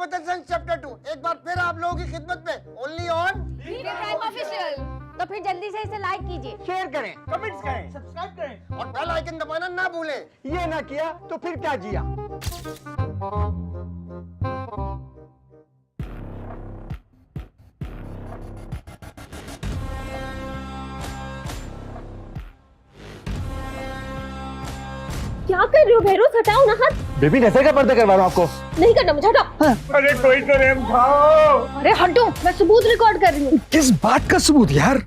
कथासंग chapter 2 एक बार फिर आप लोगों की खिदमत में, ओनली ऑन ऑफिशियल। तो फिर जल्दी से इसे लाइक कीजिए, शेयर करें, कमेंट्स करें, सब्सक्राइब करें और बेल आइकन दबाना ना भूलें। ये ना किया तो फिर क्या जिया। क्या कर रहे हो भैरव? हटाओ ना हाथ। बेबी नजर का पर्दा करवा रहा हूँ आपको। नहीं करना मुझे, हटाओ। अरे कोई तो रेम खाओ। अरे हटो, मैं सबूत रिकॉर्ड कर रही हूँ। किस बात का सबूत यार?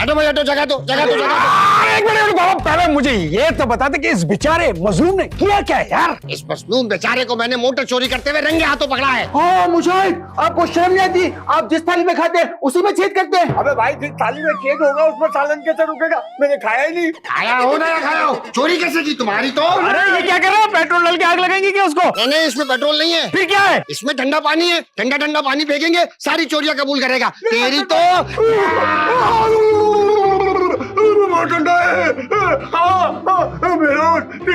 हटो भाई हटो, जगह दो जगह दो जगह एक मिनट बाबा, पहले मुझे ये तो बता दे कि इस बेचारे मजलूम ने किया क्या है यार? दो। इस मसलूम बेचारे को मैंने मोटर चोरी करते हुए रंगे हाथों पकड़ा है। हाँ मुशाहिद, आपको शर्म नहीं आती? आप जिस थाली में खाते हैं उसी में छेद करते हैं। अबे भाई जिस थाली में छेद होगा उसमें सालन कैसे रुकेगा? मैंने खाया ही नहीं। खाया हो ना या खाया हो, चोरी कैसे की तुम्हारी तो? अरे ये क्या कर रहे हो? पेट्रोल डाल के आग लगाएंगे क्या उसको? नहीं, इसमें पेट्रोल नहीं है। फिर क्या है? इसमें ठंडा पानी है, ठंडा ठंडा पानी फेंकेंगे, सारी चोरियां कबूल करेगा। तेरी तो ठंडा है।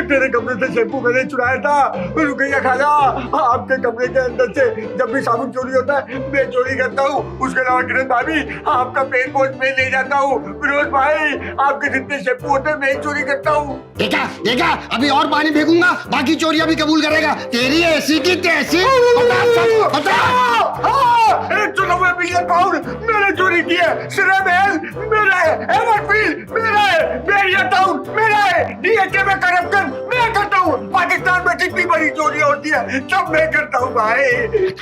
तेरे कमरे से शैम्पू मैंने चुराया था, रुकैया खाजा। आपके कमरे के अंदर से जब भी साबुन चोरी होता है मैं चोरी करता हूँ। उसके अलावा किरण भाभी आपका पेन वॉश मैं ले जाता हूँ। फिरोज भाई आपके जितने शैम्पू होते हैं मैं ही चोरी करता हूँ। देखा देखा, अभी और पानी फेंकूंगा, बाकी चोरियां भी कबूल करेगा। तेरी ऐसी की तैसी। बता सब बता। 190 मिलियन पाउंड मैंने चोरी किया। सिरा महल मेरा है, एवरफील्ड मेरा है, बेरिया टाउन मेरा है, डीएचए में करप्शन मैं करता हूँ। पाकिस्तान में जितनी बड़ी चोरियां होती है सब मैं करता हूँ भाई।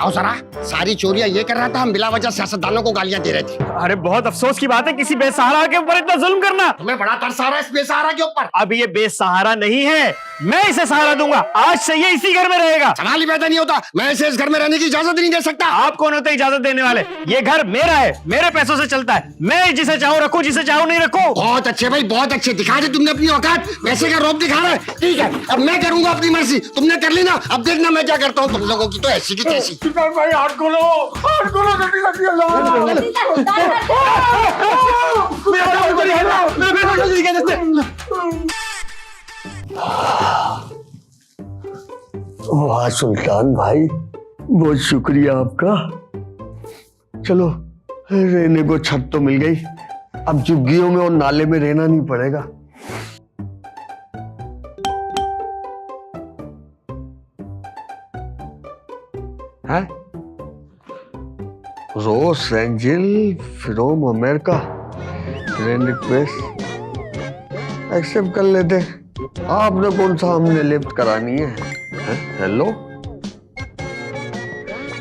आओ जरा, सारी चोरियां ये कर रहा था, हम बिला वजह सियासतदानों को गालियां दे रहे थे। अरे बहुत अफसोस की बात है किसी बेसहारा के ऊपर इतना जुल्म करना। तुम्हें बड़ा तरस आ रहा है इस बेसहारा के ऊपर। अब ये बेसहारा नहीं है, मैं इसे सहारा दूंगा। आज से ये इसी घर में रहेगा। सवाल ही पैदा नहीं होता, मैं इसे इस घर में रहने की इजाजत नहीं दे सकता। आप कौन होते इजाजत देने वाले? ये घर मेरा है, मेरे पैसों से चलता है। मैं जिसे चाहूँ रखूं, जिसे चाहूँ नहीं रखूं। बहुत अच्छे भाई, बहुत अच्छे। दिखा दे तुमने अपनी औकात, पैसे का रौब दिखा रहा है। ठीक है, अब मैं करूंगा अपनी मर्जी, तुमने कर ली ना, अब देखना मैं क्या करता हूँ। तुम लोगों की तो ऐसी की तैसी। भाई हाथ खोलो, हाथ खोलो, जल्दी वाह सुल्तान भाई, बहुत शुक्रिया आपका। चलो रहने को छत तो मिल गई, अब झुग्गियों में और नाले में रहना नहीं पड़ेगा। Hi Rose Angel from America, friend request accept कर लेते। आपने कौन सा हमने लिफ्ट करानी है? हेलो,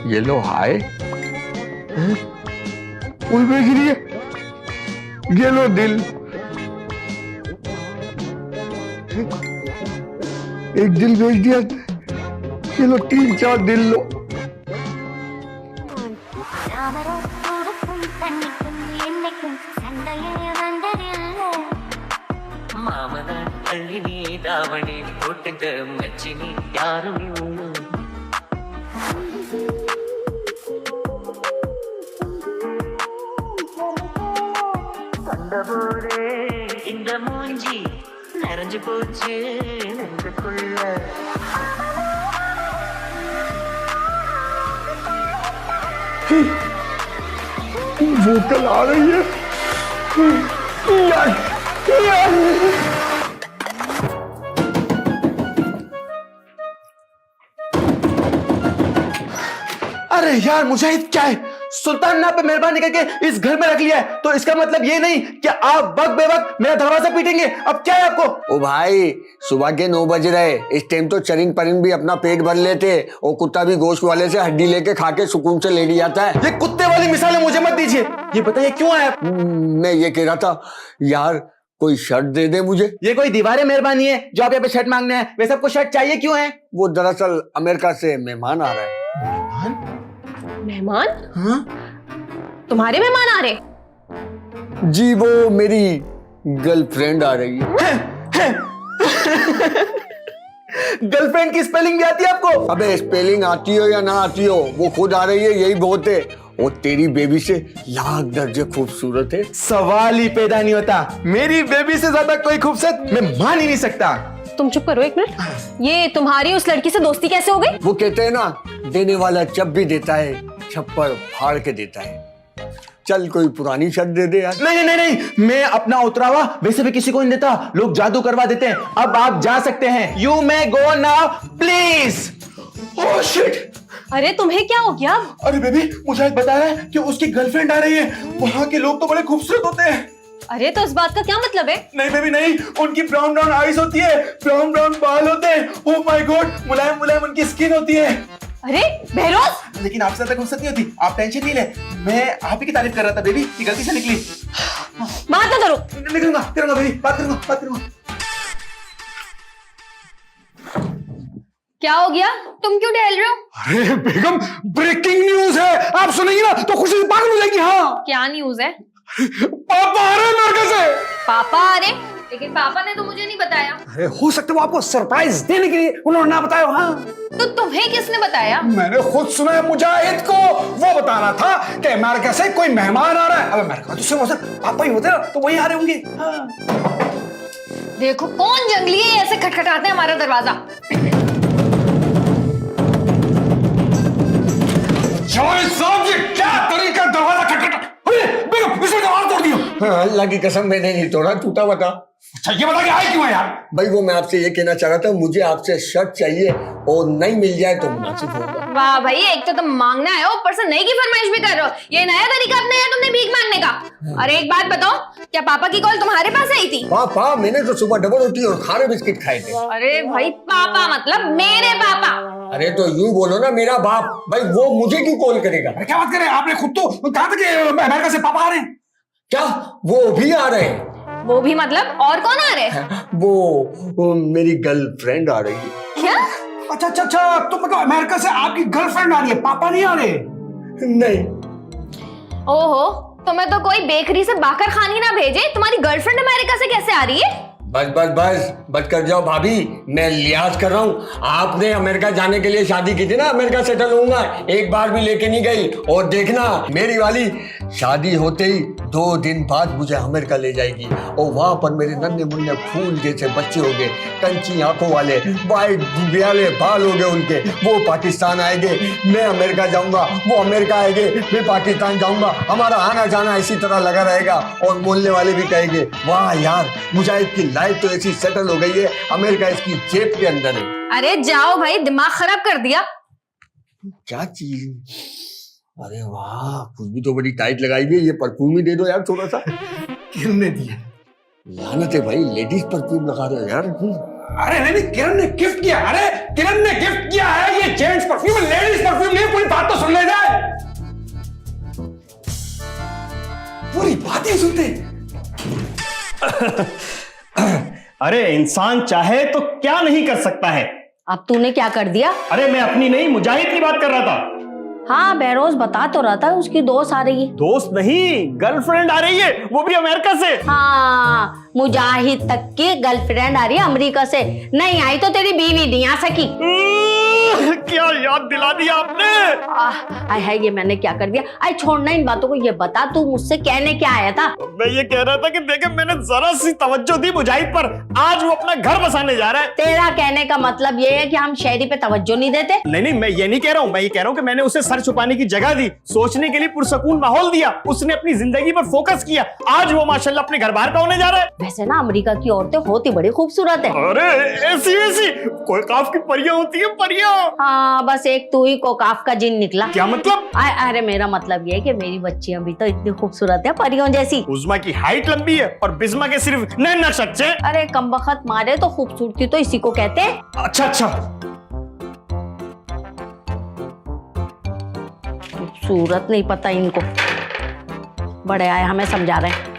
ये लो हाय। फूल भेज रही है, ये लो दिल। एक दिल भेज दिया, ये लो 3-4 दिल लो। தாவணி போட்டுங்க மச்சினி யாரும் கண்டபோரே இந்த மூஞ்சி நிறைஞ்சு போச்சு நெஞ்சுக்குள்ள वो कल आ रही है यार, यार। अरे यार मुजाहिद, क्या है? सुल्तान ने आप पे मेहरबानी करके इस घर में रख लिया है, तो इसका मतलब ये नहीं कि आप वक्त बेवक्त मेरा दरवाजा पीटेंगे। अब क्या है आपको? ओ भाई, सुबह के 9 बज रहे, इस टाइम तो चरिंद परिंद भी अपना पेट भर लेते और कुत्ता भी गोश्त वाले से हड्डी लेके खा के सुकून से लेट जाता है। ये कुत्ते वाली मिसालें मुझे मत दीजिए। ये बताइए क्यों आए आप? मैं ये कह रहा था यार, कोई शर्ट दे दे मुझे। ये कोई दीवारें मेहरबानी है जो आप यहाँ पे शर्ट मांगने हैं? वैसे आपको शर्ट चाहिए क्यों है? वो दरअसल अमेरिका से मेहमान आ रहा है। मेहमान? हाँ? तुम्हारे मेहमान आ रहे? जी वो मेरी गर्लफ्रेंड आ रही है। गर्लफ्रेंड की स्पेलिंग भी आती है आपको? अबे स्पेलिंग आती हो या ना आती हो, वो खुद आ रही है, यही बहुत है। और तेरी बेबी से लाख दर्जे खूबसूरत है। सवाल ही पैदा नहीं होता। मेरी बेबी से ज्यादा कोई खूबसूरत मैं मान ही नहीं सकता। तुम चुप करो एक मिनट। ये तुम्हारी उस लड़की से दोस्ती कैसे हो गई? वो कहते हैं ना, देने वाला जब भी देता है छप्पर फाड़ के देता है। चल कोई पुरानी शर्ट दे दे यार। नहीं नहीं नहीं, मैं अपना उतरावा वैसे भी किसी को नहीं देता, लोग जादू करवा देते हैं। अब आप जा सकते हैं। You may go now please. Oh shit! अरे तुम्हें क्या हो गया? अरे बेबी, मुझे बताया है कि उसकी गर्लफ्रेंड आ रही है। वहां के लोग तो बड़े खूबसूरत होते हैं। अरे तो इस बात का क्या मतलब है? नहीं बेबी नहीं, उनकी ब्राउन ब्राउन आईज होती है, ब्राउन ब्राउन बाल होते हैं। ओह माय गॉड, मुलायम मुलायम उनकी स्किन होती है। अरे बहरोज, लेकिन आपसे ज्यादा खूबसूरत नहीं होती, आप टेंशन नहीं ले। मैं आप ही की तारीफ कर रहा था बेबी, ये गलती से निकली। बात ना करो। निकलूंगा करूंगा बेबी, बात करूंगा। क्या हो गया? तुम क्यों टहल रहे हो? अरे बेगम, ब्रेकिंग न्यूज है, आप सुनेंगी ना तो खुशी से पागल हो जाएगी। हाँ, क्या न्यूज है? पापा आ रहे हैं अमेरिका से। पापा आ रहे? लेकिन पापा ने तो मुझे नहीं बताया। अरे हो सकता है वो आपको सरप्राइज देने के लिए उन्होंने ना बताया। हाँ, तो तुम्हें किसने बताया? मैंने खुद सुना है मुजाहिद को। वो बता रहा था कि अमेरिका से कोई मेहमान आ रहा है। अब अमेरिका तो सिर्फ वो सर पापा ही होते ना, तो वही आ रहे होंगे। हाँ। देखो कौन जंगली है, ऐसे खटखटाते हैं हमारा दरवाजा। जवान साहब, ये क्या तरीका दरवाजा खटखटा। अरे बेगम, इसने दरवाजा तोड़ दिया। हाँ, अल्लाह की कसम मैंने नहीं तोड़ा, टूटा बता। अच्छा ये बता के आए क्यों है यार? भाई वो मैं आपसे ये कहना चाह रहा था, मुझे आपसे शर्ट चाहिए और नहीं मिल जाए तो मुनासिब होगा। वाह भाई, एक तो तुम मांगना है, ऊपर से नई की फरमाइश भी कर रहे हो। ये नया तरीका अपनाया तुमने भीख मांगने का। अरे एक बात बताओ, क्या पापा की कॉल तुम्हारे पास आई थी? पापा, मैंने तो सुबह डबल रोटी और खारे बिस्किट खाए थे। अरे भाई पापा मतलब मेरे पापा। अरे तो यूं बोलो ना, मेरा बाप। भाई वो मुझे क्यों कॉल करेगा? अरे क्या बात कर रहे हैं? आपने खुद तो कहा था कि अमेरिका से पापा आ रहे हैं। क्या वो भी आ रहे हैं? वो भी मतलब और कौन आ रहे हैं? वो मेरी गर्लफ्रेंड आ रही है। क्या? अच्छा, तो मतलब अमेरिका से आपकी गर्लफ्रेंड आ रही है, पापा नहीं आ रहे? नहीं। ओहो, तुम्हें तो कोई बेकरी से बाकर खानी ना भेजे, तुम्हारी गर्लफ्रेंड अमेरिका से कैसे आ रही है? बस कर जाओ भाभी, मैं लिहाज कर रहा हूँ। आपने अमेरिका जाने के लिए शादी की थी ना, अमेरिका सेटल होऊंगा, एक बार भी लेके नहीं गई। और देखना, मेरी वाली शादी होते ही 2 दिन बाद मुझे अमेरिका ले जाएगी और वहां पर मेरे नन्हे मुन्ने फूल जैसे बच्चे हो गए, कंची आंखों वाले, वाइट गुबियाले बाल हो गए उनके। वो पाकिस्तान आएंगे, मैं अमेरिका जाऊंगा, वो अमेरिका आएंगे, मैं पाकिस्तान जाऊंगा। हमारा आना जाना इसी तरह लगा रहेगा और मोहल्ले वाले भी कहेंगे वाह यार, मुजाहिद की लाइफ तो ऐसी सेटल हो गई है, अमेरिका इसकी जेब के अंदर है। अरे जाओ भाई, दिमाग खराब कर दिया। क्या चीज? अरे वाह, खुशबू तो बड़ी टाइट लगाई हुई है। ये परफ्यूम ही दे दो यार थोड़ा सा। किरण ने दिया। लानत है भाई, लेडीज परफ्यूम लगा रहे हो यार। अरे नहीं, किरण ने गिफ्ट किया। अरे किरण ने गिफ्ट किया है, ये जेंट्स परफ्यूम, लेडीज परफ्यूम नहीं। पूरी बात तो सुन ले जाए, पूरी बात ही सुनते। अरे इंसान चाहे तो क्या नहीं कर सकता है। अब तूने क्या कर दिया? अरे मैं अपनी नहीं, मुजाहिद की बात कर रहा था। हाँ बहरोज बता तो रहा था उसकी दोस्त आ रही है। दोस्त नहीं, गर्लफ्रेंड आ रही है, वो भी अमेरिका से। हाँ, मुजाहिद तक की गर्लफ्रेंड आ रही है अमेरिका से। नहीं आई तो तेरी बीवी नहीं आ सकी। क्या याद दिला दिया आपने। आय है, ये मैंने क्या कर दिया। आय छोड़ना इन बातों को, ये बता तू मुझसे कहने क्या आया था? मैं ये कह रहा था कि देखे, मैंने जरा सी तवज्जो दी मुजाहिद पर, आज वो अपना घर बसाने जा रहा है। तेरा कहने का मतलब ये है कि हम शहरी पे तवज्जो नहीं देते? नहीं, मैं ये नहीं कह रहा हूँ। मैं ये कह रहा हूँ कि मैंने उसे सर छुपाने की जगह दी, सोचने के लिए पुरसकून माहौल दिया, उसने अपनी जिंदगी पर फोकस किया। आज वो माशाल्लाह अपने घर बाहर का होने जा रहा है। वैसे ना अमेरिका की औरतें होती बड़ी खूबसूरत है। अरे ऐसी वैसी कोई काफ की परियां होती है, परियां। हाँ, बस एक तू ही कोकाफ का जिन निकला। क्या मतलब? अरे मेरा मतलब ये है कि मेरी बच्चियां भी तो इतनी खूबसूरत है, परियों जैसी। उज़्मा की हाइट लंबी है और बिस्मा के सिर्फ नैन नक्श हैं। अरे कमबख्त मारे तो खूबसूरती तो इसी को कहते हैं। अच्छा, खूबसूरत नहीं पता इनको, बड़े आए हमें समझा रहे हैं।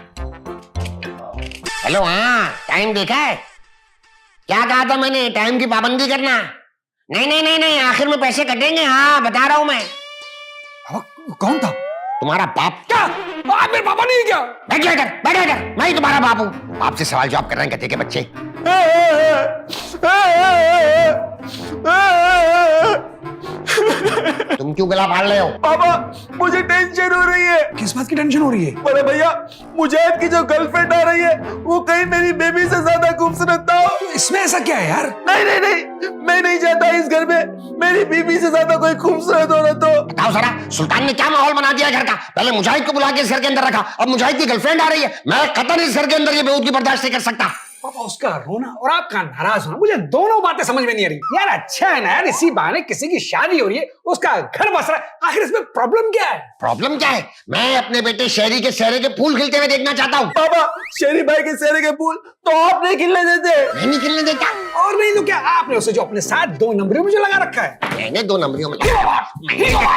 हेलो, हाँ टाइम देखा है? क्या कहा था मैंने? टाइम की पाबंदी करना। नहीं, आखिर में पैसे कटेंगे। हाँ बता रहा हूं मैं। कौन था? तुम्हारा बाप। क्या आप मेरे पापा नहीं? क्या बैठ जा इधर, मैं ही तुम्हारा बाप हूँ। बाप से सवाल जवाब कर रहे हैं गधे के बच्चे। तुम क्यों गला फाड़ रहे हो? पापा मुझे टेंशन हो रही है। किस बात की टेंशन हो रही है? बड़े भैया मुजाहिद की जो गर्लफ्रेंड आ रही है वो कहीं मेरी बेबी से ज्यादा खूबसूरत ना हो। इसमें ऐसा क्या है यार? नहीं नहीं नहीं, मैं नहीं चाहता इस घर में मेरी बीबी से ज्यादा कोई खूबसूरत हो रहा तो। बताओ जरा, सुल्तान ने क्या माहौल बना दिया घर का? पहले मुजाहिद को बुला के इस घर के अंदर रखा, अब मुजाहिद की गर्लफ्रेंड आ रही है। मैं कतई इस घर के अंदर ये बेहूदगी बर्दाश्त नहीं कर सकता। पापा उसका रोना और आपका नाराज होना, मुझे दोनों बातें समझ में नहीं आ रही यार। अच्छा है ना यार, इसी बहाने किसी की शादी हो रही है, उसका घर बस रहा है। आखिर इसमें प्रॉब्लम क्या है? प्रॉब्लम क्या है? मैं अपने बेटे शहरी के सहरे के फूल खिलते हुए देखना चाहता हूँ। पापा शेरी भाई के सेहरे के फूल तो आप नहीं खिलने देते। मैं नहीं खिलने देता। और नहीं तो क्या, आपने उसे जो अपने साथ 2 नंबरियों में जो लगा रखा है। मैंने 2 नंबरियों में लगाया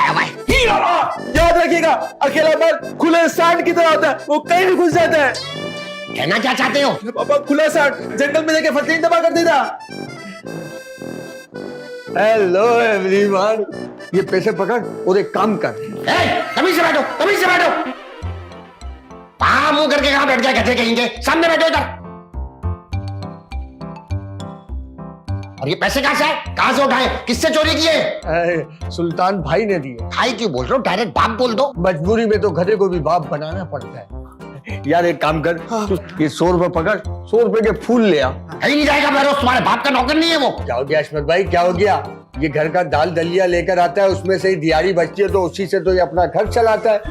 हुआ है। याद रखिएगा, अकेला मर्द खुले सांड की तरह होता है, वो कहीं भी घुस जाता है। कहना क्या चाहते हो? पापा खुला सांड जंगल में लेके फसली दबा कर देता। हेलो एवरीवन, ये पैसे पकड़ और एक काम कर। तमीज से बैठो, तमीज से बैठो। मुंह करके कहां बैठ गया गधे कहेंगे? सामने बैठो इधर। और ये पैसे कहां से आए? कहां से उठाए? किससे चोरी किए? सुल्तान भाई ने दिए। भाई क्यों बोल रहे हो? डायरेक्ट बाप बोल दो। मजबूरी में तो गधे को भी बाप बनाना पड़ता है। यार एक काम कर, तू ये 100 रुपए पकड़, 100 रुपए के फूल ले आ। कहीं नहीं जाएगा बहरोज, तुम्हारे बाप का नौकर नहीं है वो। क्या हो गया अशमत भाई, क्या हो गया? ये घर का दाल दलिया लेकर आता है, उसमें से ही दिहाड़ी बचती है तो उसी से तो ये अपना घर चलाता है।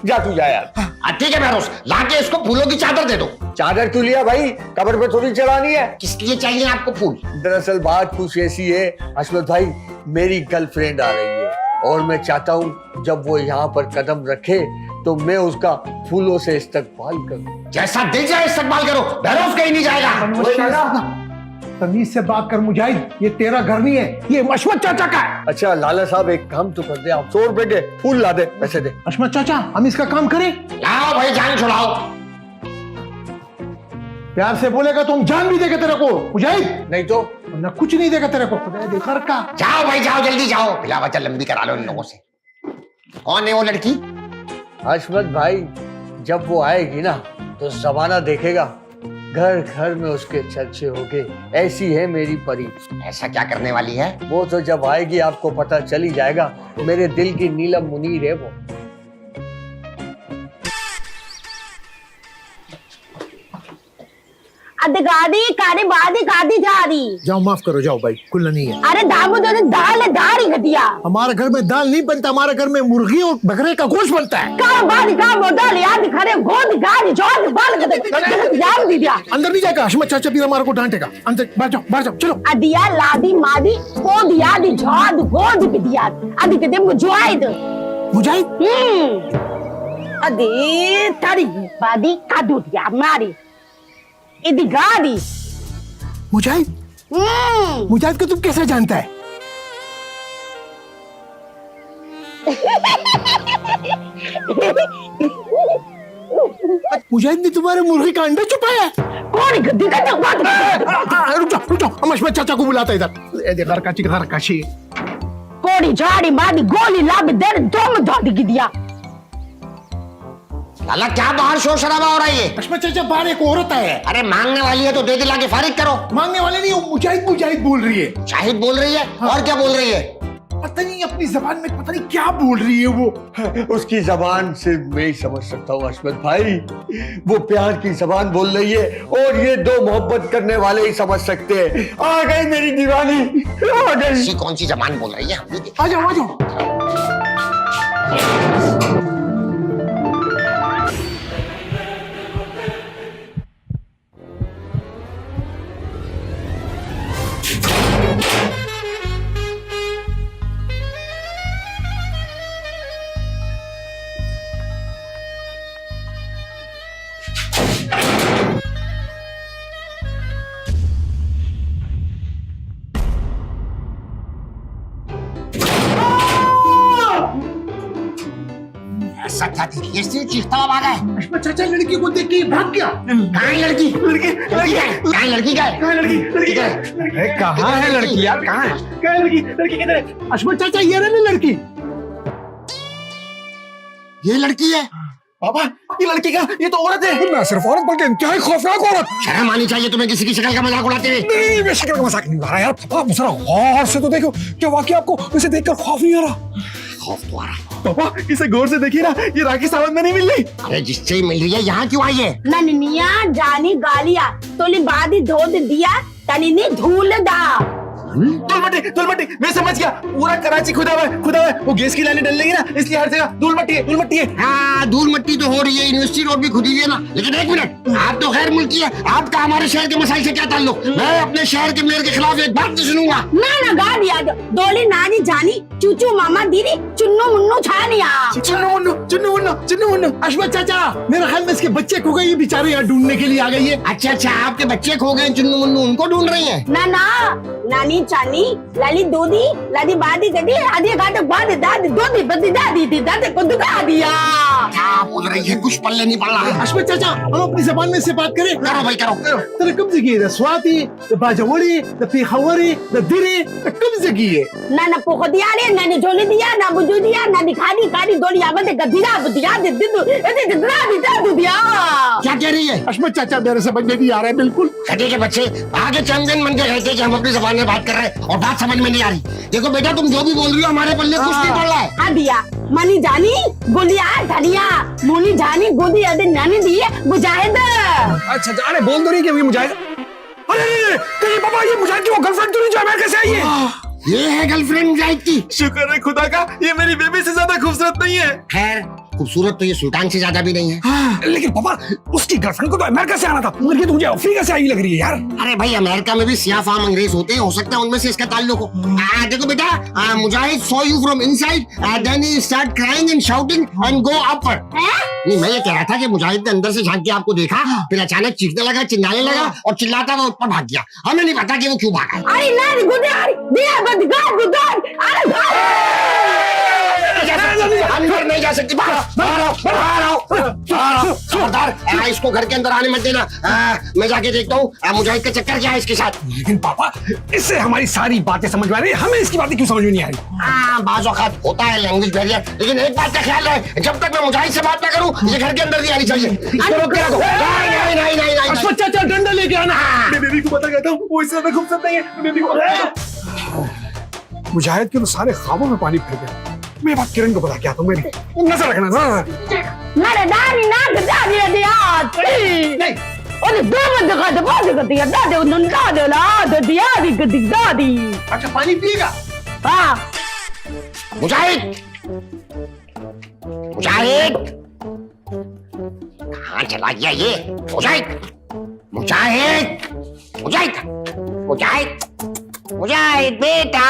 जा तू जा यार। ठीक है बहरोज, लाके इसको फूलों की चादर दे दो। चादर क्यों लिया भाई? कब्र पे थोड़ी चढ़ानी है। किस लिए चाहिए आपको फूल? दरअसल बात कुछ ऐसी है अशमत भाई, मेरी गर्लफ्रेंड आ रही है और मैं चाहता हूँ जब वो यहाँ पर कदम रखे तो मैं उसका फूलों से इस्तकबाल करूँ। जैसा दिल जाए इस्तकबाल करो, बहरोज कहीं नहीं जाएगा। तमीज से बात कर मुजाहिद, ये तेरा घर नहीं है, ये अशमत चाचा का है। अच्छा लाला साहब एक काम तो कर दे, आप 100 रुपए के फूल ला दे, पैसे दे। अशमत चाचा हम इसका काम करें? लाओ भाई, जान छुड़ाओ। प्यार से बोलेगा तो हम जान भी देगा तेरे को मुजाहिद, नहीं तो वरना कुछ नहीं देगा तेरे को। घर का जाओ भाई जाओ, जल्दी जाओ, बिला वजह लंबी करा लो इन लोगों से। कौन है वो लड़की? अशमत भाई जब वो आएगी ना तो जमाना देखेगा, घर घर में उसके चर्चे होंगे। ऐसी है मेरी परी। ऐसा क्या करने वाली है? वो तो जब आएगी आपको पता चल ही जाएगा। मेरे दिल की नीलम मुनीर है वो। अरे गाड़ी कारे बादी गाड़ी जा रही। जाओ माफ करो, जाओ भाई, खुलना नहीं है। अरे दामू तो दाल है, दाल ही घटिया। हमारे घर में दाल नहीं बनता, हमारे घर में मुर्गी और बकरे का गोश्त बनता है। का बादी का मोदल याद खड़े गोद गाड़ी जोड़ बाल गदे याद दी दिया। अंदर नहीं जाएगा, अशमत चाचा फिर हमारे को डांटेगा। अंदर बाहर जाओ चलो। अदिया लादी मादी को दिया दी जोड़ गोद भी दिया। अदी के दे मुजाहिद मुजाहिद अदी तारी बादी का दिया मारी इदी गाड़ी। मुजाहिद मुजाहिद को तुम कैसे जानता है? मुजाहिद ने तुम्हारे मुर्गी का अंडा छुपाया। कौन गद्दी का बात? रुक जाओ, हम अशमत चाचा को बुलाते इधर। घर काशी कोड़ी झाड़ी मादी गोली लाभ दे दो दौड़ दिया। लाला क्या बाहर शोर शराबा हो रहा है? अशमत चाचा बाहर एक औरत है। अरे मांगने वाली है तो दे दिला के फारिग करो। मांगने वाले नहीं, वो मुजाहिद बोल रही है। शाहिद बोल रही है? और क्या बोल रही है? पता नहीं अपनी जबान में पता नहीं क्या बोल रही है वो। उसकी जबान सिर्फ मैं ही समझ सकता हूँ अशमत भाई। वो प्यार की जबान बोल रही है और ये 2 मोहब्बत करने वाले ही समझ सकते हैं। आ गई मेरी दीवानी, आ गई। कौन सी जबान बोल रही है? आ जाओ। ऐसा क्या देखिए, चीखता हुआ भागा है। अशमत चाचा लड़की को देख के भाग गया। कहाँ है लड़की? कहाँ है लड़की? कहाँ है लड़की यार? कहाँ है लड़की किधर है? अशमत चाचा ये रही लड़की। ये लड़की है? पापा ये लड़की का, ये तो औरत है। ना सिर्फ औरत बल्कि इंतहाई खौफनाक औरत। शर्म आनी चाहिए तुम्हें किसी की शक्ल का मजाक उड़ाते हुए। नहीं मैं शक्ल का मजाक नहीं उड़ा रहा यार। पापा जरा गौर से तो देखो, क्या वाकई आपको उसे देखकर खौफ नहीं आ रहा? खौफ तो आ रहा है। पापा इसे गौर से देखिए ना, ये राखी सावंत में नहीं मिल रही। अरे जिससे ही मिल रही है यहाँ क्यों आई है? ननिया जानी गालिया तोली बादी धोद दिया तनी ने धूल दा। धूल मट्टी मैं समझ गया, पूरा कराची खुदा हुआ है। वो गैस की लाइनें डल रही है ना, इसलिए हर जगह धूल मट्टी है। हाँ धूल मट्टी तो हो रही है, यूनिवर्सिटी रोड भी खुदी है ना। लेकिन एक मिनट, आप तो खैर मुल्की है, आपका हमारे शहर के मसाइल से क्या ताल्लुक? मैं अपने शहर के मेयर के खिलाफ एक बात नहीं सुनूंगा। ना गालिया दोली नानी जानी चूचू मामा दीदी चुन्नू मुन्नू छानिया। चुन्नू मुन्नू अशमत चाचा, मेरा ख्याल में इसके बच्चे खो गए, ये बेचारे यहाँ ढूंढने के लिए आ गई है। अच्छा आपके बच्चे खो गए, चुन्नू मुन्नू उनको ढूंढ रही है? ना नानी चानी लाली दूधी लाली बादी गदी आधी गाते बाद दादी दूधी बदी दादी थी दादी को दुखा दिया। क्या बोल रही है? कुछ पल्ले नहीं पड़ रहा है। अशमत चाचा, हम अपनी जबान में से बात करें। करो भाई करो। तेरे कब्जे की है स्वाति, बाजवड़ी, पेखावरी, दिरी, कब्जे की है। ना पोको दिया रे ना झोली दिया ना बुजू दिया ना दिखादी कादी दोली आबद गदिया बुदिया दे दिदु ए दे दिया। क्या कह रही है? अशमत चाचा मेरे समझ में नहीं आ रहा है बिल्कुल। खटे के बच्चे आगे चमगन बन के कहते हैं कि हम अपनी जबान में बात कर रहे हैं और बात समझ में नहीं आ रही। देखो बेटा, तुम जो भी बोल रही हो हमारे पल्ले कुछ नहीं पड़ रहा है। हाँ दिया मनी जानी गुलिया धनिया मुनी जानी गुदी अदे नानी दिए मुजाहिद। अच्छा अरे बोल तो नहीं कि ये मुजाहिद। अरे कहीं पापा ये मुजाहिद की वो गर्लफ्रेंड तो नहीं जो अमेरिका से आई है? ये है गर्लफ्रेंड मुजाहिद की। शुक्र है खुदा का, ये मेरी बेबी से ज्यादा खूबसूरत नहीं है। खैर खूबसूरत तो ये सुल्तान से ज्यादा भी नहीं है। लेकिन पापा उसकी गर्लफ्रेंड को तो अमेरिका से आना था, मगर ये तो मुझे अफ्रीका से आई लग रही है यार। अरे भाई अमेरिका में भी सियाह फाम अंग्रेज होते हैं, हो सकता है उनमें से इसका ताल्लुक हो। देखो बेटा, मुजाहिद saw you from inside, then he start crying and shouting and go upward। नहीं मैं ये कह रहा था कि मुजाहिद ने अंदर से झांक के आपको देखा, फिर अचानक चीखने लगा, चिल्लाने लगा और चिल्लाता हुआ ऊपर भाग गया। हमें नहीं पता कि वो क्यों भागा। अरे नानी गुदी दिया बदगार अंदर नहीं जा सकती, बाहर आओ। खबरदार इसको घर के अंदर आने मत देना। मैं जाके देखता हूँ मुजाहिद का चक्कर क्या है इसके साथ। लेकिन पापा इससे हमारी सारी बातें समझ में आ रही है, हमें इसकी बातें क्यों समझ में नहीं आ रही? बाज़ औक़ात होता है लैंग्वेज बैरियर, लेकिन एक बात का ख्याल रहे, जब तक मैं मुजाहिद से बात ना करूँ ये घर के अंदर नहीं आनी चाहिए। नहीं चाचा डंडा लेके आना। मैं बेबी को बता कहता हूँ, वो इससे ज्यादा खूबसूरत नहीं है। बेबी को मुजाहिद के तो सारे ख्वाबों में पानी फिर गया। मैं बात किरण को बता के आता हूँ, मेरी नजर रखना ना। मेरे दादी ना दादी नहीं और दो दिया दादी उन्होंने दादी। अच्छा पानी पिएगा? हाँ मुजाहिद कहाँ चला गया ये? मुजाहिद बेटा,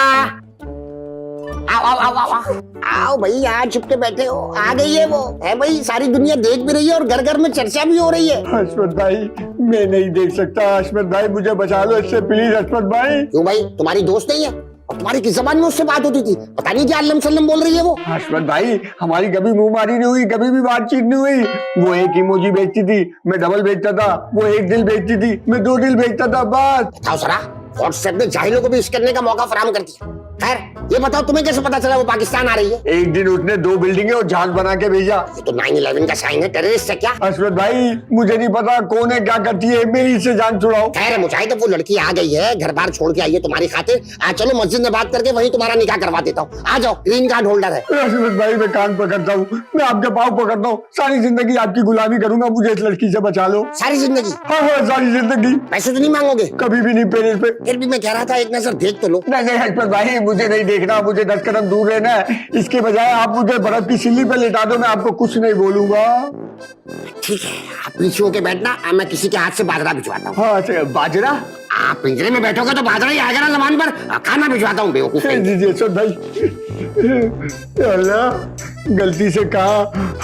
आओ भाई, आज छुप के बैठे हो। आ गई है वो, है भाई, सारी दुनिया देख भी रही है और घर घर में चर्चा भी हो रही है। अशमत भाई मैं नहीं देख सकता, अशमत भाई मुझे बचा लो इससे प्लीज। अशमत भाई क्यों भाई, तुम्हारी दोस्त नहीं है? और तुम्हारी किस जबान में उससे बात होती थी? पता नहीं क्या अल्लम सल्लम बोल रही है वो। अशमत भाई हमारी कभी मुंहमारी नहीं हुई, कभी भी बातचीत नहीं हुई। वो एक इमोजी बेचती थी, मैं डबल बेचता था। वो एक दिल बेचती थी, मैं 2 दिल बेचता था। बस बताओ सरा, व्हाट्सएप ने जाहिलों को भी इश्क करने का मौका फराहम कर दिया। खैर ये बताओ, तुम्हें कैसे पता चला वो पाकिस्तान आ रही है? एक दिन उसने 2 बिल्डिंगें और जहाज बना के भेजा। ये तो 9/11 का साइन है, टेररिस्ट है क्या? अशमत भाई मुझे नहीं पता कौन है क्या करती है, मेरी इससे जान छुड़ाओ। खैर मुजाहिद, वो लड़की आ गई है, घर बार छोड़ के आई है तुम्हारी खातिर। चलो मस्जिद में बात करके वहीं तुम्हारा निकाह करवा देता हूँ। आ जाओ, ग्रीन कार्ड होल्डर है। अशमत भाई मैं कान पकड़ता हूँ, मैं आपके पाँव पकड़ता हूँ, सारी जिंदगी आपकी गुलामी करूंगा, मुझे इस लड़की से बचा लो। सारी जिंदगी? हाँ सारी जिंदगी। पैसे तो नहीं मांगोगे? कभी भी नहीं पेरेंट्स पे। फिर भी मैं कह रहा था एक नजर देख तो लो। नहीं अशमत भाई मुझे नहीं देखना, मुझे 10 कदम दूर रहना है। इसके बजाय आप मुझे बर्फ की सिल्ली पे लेटा दो, मैं आपको कुछ नहीं बोलूंगा। ठीक है, आप पीछे होके बैठना, मैं किसी के हाथ से बाजरा भिजवाता हूँ। हाँ अच्छा, बाजरा? आप पिंजरे में बैठोगे तो बाजरा ही आएगा ना जबान पर। खाना भिजवाता हूँ बेवकूफ। जी जी अशमत भाई। अल्लाह गलती से कहा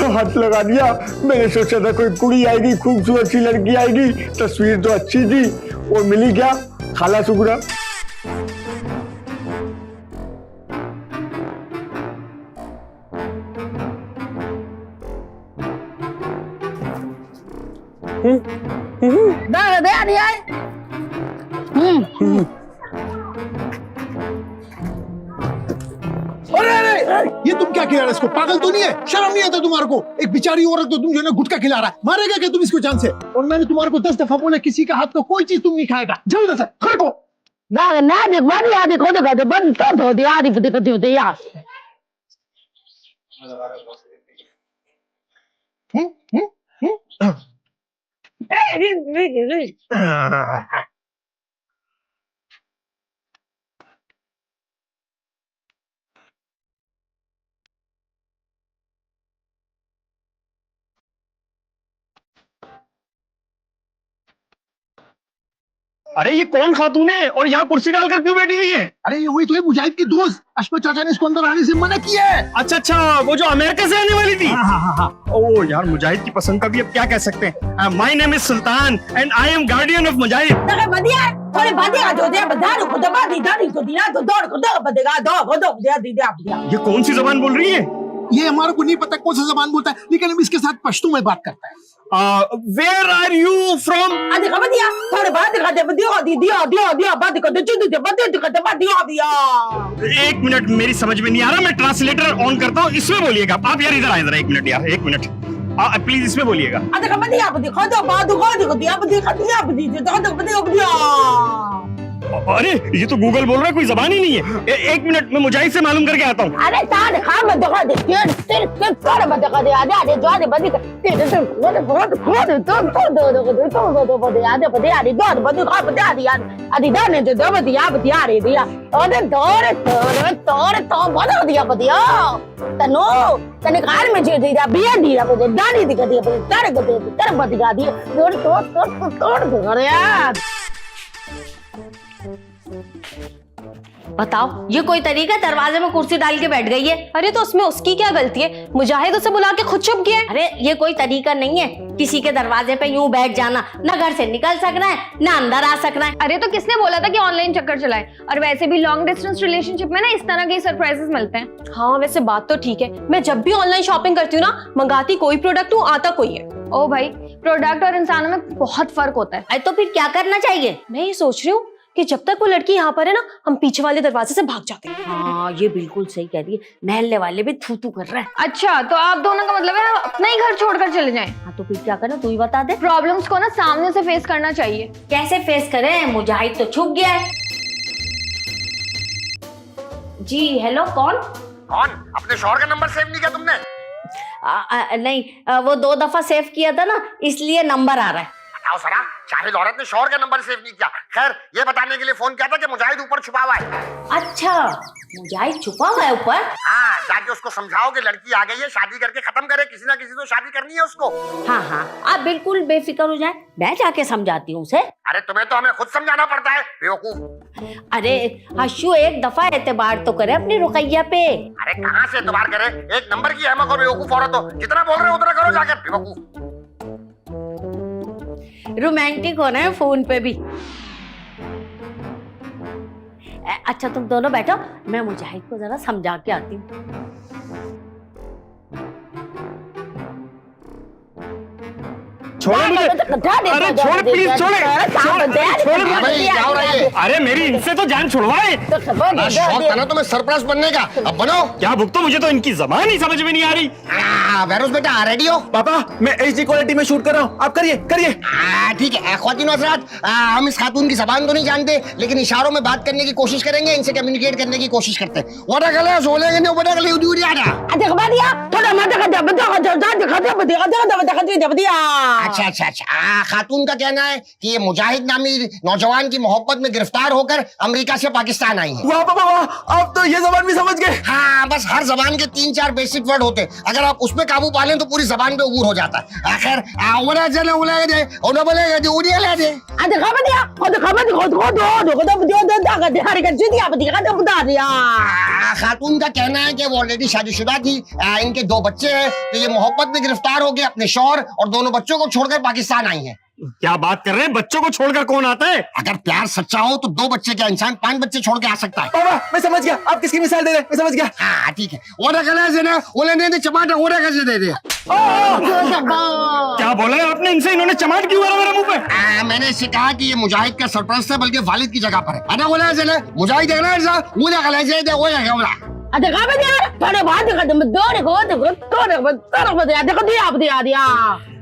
हाथ लगा दिया। मैंने सोचा था कोई कुड़ी आएगी, खूबसूरत सी लड़की आएगी, तस्वीर तो अच्छी थी और मिली क्या, खाला सुगरा। अरे ये तुम क्या खिला रहे इसको? पागल तो नहीं है? शर्म नहीं आता तुम्हारे को? एक बेचारी औरत को तुम जो है ना गुटखा खिला रहा है, मारेगा क्या तुम इसको जान से? और मैंने तुम्हारे को 10 दफा बोला किसी का हाथ का कोई चीज तुम नहीं खाएगा। जाओ इधर से, खड़े को। ना ना देख मारी आदि को देख बंद कर दो दिया आदि दिख दिया। अरे ये कौन खातून है और यहाँ कुर्सी डालकर क्यों बैठी हुई है? अरे ये वही तो है मुजाहिद की दोस्त। अशफाक चाचा ने इसको अंदर आने से मना किया है। अच्छा अच्छा, वो जो अमेरिका से आने वाली थी। हाँ। ओ यार, मुजाहिद की पसंद का भी अब क्या कह सकते हैं। My name is Sultan and I am guardian of Mujahid. तक बदिया थोड़े बदिया जो दे बदारू को दबा दी दादी को दिया तो दौड़ को दो बदेगा दो दिया। ये कौन सी जबान बोल रही है? ये हमारे को नहीं पता कौन सा जबान बोलता है, लेकिन हम इसके साथ पश्तो में बात करता है। Where are you from? अरे खबर दिया थोड़े बाद दिखा दे दिया बाद को दे चुद दे बाद दिया। एक मिनट, मेरी समझ में नहीं आ रहा। मैं ट्रांसलेटर ऑन करता हूँ, इसमें बोलिएगा आप। यार इधर आए जरा, एक मिनट यार, एक मिनट प्लीज इसमें बोलिएगा। अरे खबर दिया दिखा दो बाद को दिया। अरे ये तो गूगल बोल रहा है, कोई जबान ही नहीं है। एक मिनट, मैं मुजाहिद से मालूम करके आता हूँ। अरे तार खा मत दिखा दे तेरे तोड़ मत दिखा दे आधे जो आधे बदी तेरे तो बहुत आधे आधे दो बदी खा बदी आधे दाने जो दो बदी आ रही दिया अरे तोड़ तो बना दिया बदिया तनो तने कार में जे दिया बिया दिया बदी दानी दिखा दिया बदी तारे को दे तेरे बदी गा दिया तोड़ दो यार। बताओ, ये कोई तरीका? दरवाजे में कुर्सी डाल के बैठ गई है। अरे तो उसमें उसकी क्या गलती है? मुजाहिद उसे बुला के खुद चुप गया। अरे ये कोई तरीका नहीं है किसी के दरवाजे पे यूं बैठ जाना। ना घर से निकल सकना है, ना अंदर आ सकना है। अरे तो किसने बोला था कि ऑनलाइन चक्कर चलाए? और वैसे भी लॉन्ग डिस्टेंस रिलेशनशिप में ना इस तरह के सरप्राइजेस मिलते हैं। हाँ वैसे बात तो ठीक है। मैं जब भी ऑनलाइन शॉपिंग करती हूँ ना, मंगाती कोई प्रोडक्ट हूँ, आता कोई है। ओ भाई, प्रोडक्ट और इंसानों में बहुत फर्क होता है। अरे तो फिर क्या करना चाहिए? मैं ये सोच रही हूँ कि जब तक वो लड़की यहाँ पर है ना, हम पीछे वाले दरवाजे से भाग जाते हैं। हाँ ये बिल्कुल सही कह रही है। महल्ले वाले भी थू थू कर रहे हैं। अच्छा, तो आप दोनों का मतलब है अपना ही घर छोड़कर चले जाएं। हाँ तो फिर क्या करना, तू ही बता दे। प्रॉब्लम्स को ना सामने से फेस करना चाहिए। कैसे फेस करें? मुजाहिद तो छुप गया है। जी हेलो, कौन? अपने शौहर का नंबर सेव नहीं किया तुमने? नहीं, वो 2 दफा सेव किया था ना, इसलिए नंबर आ रहा है। बताओ सरा, शाहिद औरत ने शौहर का नंबर सेव नहीं किया। खैर, ये बताने के लिए फोन किया था कि मुजाहिद ऊपर छुपा हुआ है। अच्छा, मुजाहिद छुपा हुआ है ऊपर? हाँ, जाके उसको समझाओ कि लड़की आ गई है, शादी करके खत्म करे। किसी ना किसी तो शादी करनी है उसको। हाँ हाँ, आप बिल्कुल बेफिक्र हो जाए, मैं जाके समझाती हूँ उसे। अरे तुम्हें तो हमें खुद समझाना पड़ता है, बेवकूफ। अरे हशू, एक दफा एतबार तो करे अपनी रुकैया पे। अरे कहाँ से एतबार करे? एक नंबर की अहमक और बेवकूफ औरत हो। जितना बोल रहे हो उतना करो जाकर, बेवकूफ। रोमांटिक होना है फोन पे भी। अच्छा तुम दोनों बैठो, मैं मुजाहिद को जरा समझा के आती हूँ। छोड़ो मुझे। अरे छोड़ प्लीज, छोड़े। अरे मेरी इनसे तो जान छुड़वाए। शौक था ना तुम्हें सरप्राइज बनने का, अब बनो। क्या भुगतो, मुझे तो इनकी जबान ही समझ में नहीं आ रही। वेरोस बेटा रेडी हो? पापा मैं HD क्वालिटी में शूट कर रहा हूँ, आप करिए। ठीक है ख्वातीन हज़रात, हम इस खातून की जबान तो नहीं जानते, लेकिन इशारों में बात करने की कोशिश करेंगे, इनसे कम्युनिकेट करने की कोशिश करते हैं। वाटा गले सोलेंगे नहीं, वाटा गले उड़ी आ रहा। अच्छा। खातून का कहना है कि ये मुजाहिद नामी नौजवान की मोहब्बत में गिरफ्तार होकर अमेरिका से पाकिस्तान आई है। वाह पापा वाह, आप तो ये जबान भी समझ गए। हाँ, बस हर जबान के 3-4 बेसिक वर्ड होते हैं, अगर आप उसमें काबू पा लें तो पूरी जबान पे उबूर हो जाता है। आखिर खातून का कहना है कि वो ऑलरेडी शादीशुदा थी, इनके 2 बच्चे हैं, तो ये मोहब्बत में गिरफ्तार होकर अपने शौहर और दोनों बच्चों को छोड़कर पाकिस्तान आई है। क्या बात कर रहे हैं? बच्चों को छोड़कर कौन आता है? अगर प्यार सच्चा हो तो 2 बच्चे क्या इंसान 5 बच्चे छोड़ के आ सकता है। पापा मैं समझ गया, आप किसकी मिसाल दे रहे हैं, मैं समझ गया। हाँ ठीक है, ओरा गला से ना ओले दे चमाटा ओरा कैसे दे दे। क्या बोला है आपने इनसे? इन्होंने चमाट क्यों मारा मेरे मुंह पे? मैंने इससे कहा कि ये मुजाहिद का सरप्राइज था, बल्कि वालिद की जगह पर है। अरे बोला से ना मुजाहिद है ना ऐसा, वो ना गला से दे वो ना गला।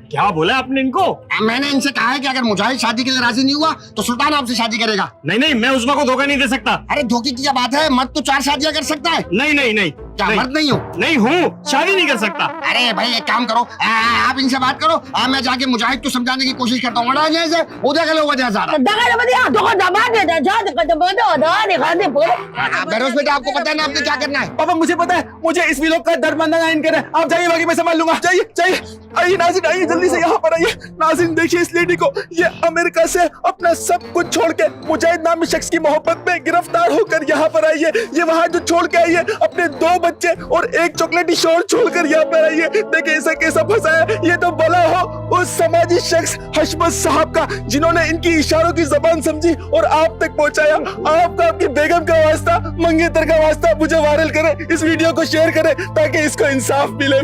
क्या बोला आपने इनको? मैंने इनसे कहा है कि अगर मुजाहिद शादी के लिए राजी नहीं हुआ तो सुल्तान आपसे शादी करेगा। नहीं, मैं उस्मा को धोखा नहीं दे सकता। अरे धोखे की क्या बात है, मत तो 4 शादियां कर सकता है। नहीं, क्या मर्द नहीं हो? नहीं हूँ, शादी नहीं कर सकता। अरे भाई एक काम करो, आप इनसे बात करो, मैं जाके मुजाहिद को समझाने की कोशिश करता हूँ। बड़ा जैसे उधर के लोग वजह सारा दगा बदिया तो दबा दे जा दे बोलो दिखा दे बेरोज बेटा, आपको पता है ना आपने क्या करना है? पापा मुझे पता है, मुझे इस व्लॉग का दर्द मंदा ना इनके आप जाइए, बाकी मैं संभाल लूंगा। जाइए जाइए, आइए नाज़रीन, आइए जल्दी से यहाँ पर आइए। नाज़रीन देखिए इस लेडी को, ये अमेरिका से अपना सब कुछ छोड़ के मुजाहिद नामी शख्स की मोहब्बत में गिरफ्तार होकर यहाँ पर आई है। ये वहाँ जो छोड़ के आई है अपने 2 बच्चे और एक चॉकलेटी शोर छोड़कर यहाँ पर आई है। देखिए इसे कैसा फंसा है। ये तो भला हो उस समाजी शख्स हशमत साहब का, जिन्होंने इनकी इशारों की जबान समझी और आप तक पहुँचाया। आपका आपकी बेगम का वास्ता, मंगेतर का वास्ता, मुझे वायरल करे, इस वीडियो को शेयर करे ताकि इसको इंसाफ मिले।